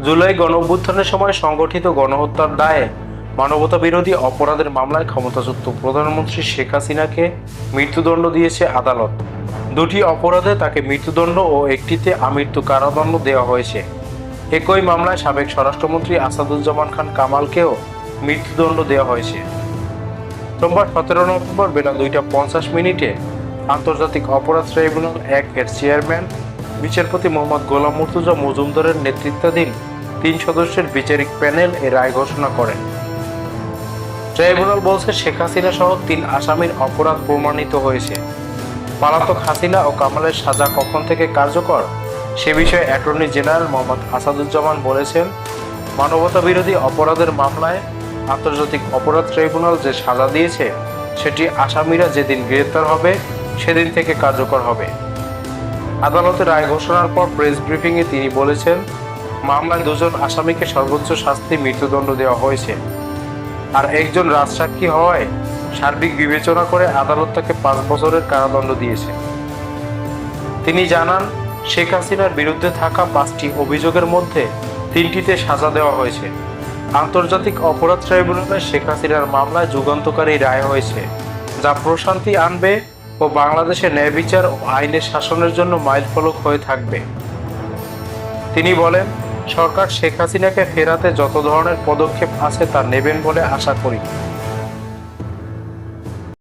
জুলাই গণঅভ্যুত্থানের সময় সংগঠিত গণহত্যার দায়ে মানবতাবিরোধী অপরাধের মামলায় ক্ষমতাচ্যুত প্রধানমন্ত্রী শেখ হাসিনাকে মৃত্যুদণ্ড দিয়েছে আদালত। দুটি অপরাধে তাকে মৃত্যুদণ্ড ও একটিতে আমৃত্যু কারাদণ্ড দেওয়া হয়েছে। একই মামলায় সাবেক স্বরাষ্ট্রমন্ত্রী আসাদুজ্জামান খান কামালকেও মৃত্যুদণ্ড দেওয়া হয়েছে। সোমবার 17 নভেম্বর বেলা 2:50 আন্তর্জাতিক অপরাধ ট্রাইব্যুনাল 1 এর চেয়ারম্যান বিচারপতি মোহাম্মদ গোলাম মুর্তজা মজুমদারের নেতৃত্বাধীন 3 সদস্যের বিচারিক প্যানেল এ রায় ঘোষণা করেন। ট্রাইব্যুনাল বলছে, শেখ হাসিনা সহ 3 আসামির অপরাধ প্রমাণিত হয়েছে। পলাতক হাসিনা ও কামালের সাজা কখন থেকে কার্যকর সে বিষয়ে অ্যাটর্নি জেনারেল মোহাম্মদ আসাদুজ্জামান বলেছেন, মানবতাবিরোধী অপরাধের মামলায় আন্তর্জাতিক অপরাধ ট্রাইব্যুনাল যে সাজা দিয়েছে সেটি আসামিরা যেদিন গ্রেপ্তার হবে সেদিন থেকে কার্যকর হবে। আদালতে রায় ঘোষণার পর প্রেস ব্রিফিংয়ে তিনি বলেছেন, মামলায় 2 জন আসামিকে সর্বোচ্চ শাস্তি মৃত্যুদণ্ড দেওয়া হয়েছে, আর একজন রাজসাক্ষী হওয়ায় সার্বিক বিবেচনা করে আদালত তাকে 5 বছরের কারাদণ্ড দিয়েছে। তিনি জানান, শেখ হাসিনার বিরুদ্ধে থাকা 5টি অভিযোগের মধ্যে 3টিতে সাজা দেওয়া হয়েছে। আন্তর্জাতিক অপরাধ ট্রাইব্যুনালে শেখ হাসিনার মামলায় যুগান্তকারী রায় হয়েছে, যা প্রশান্তি আনবে ও বাংলাদেশে ন্যায় বিচার ও আইনের শাসনের জন্য মাইলফলক হয়ে থাকবে। তিনি বলেন, সরকার শেখ হাসিনাকে ফেরাতে যত ধরনের পদক্ষেপ আছে তা নেবেন বলে আশা করি।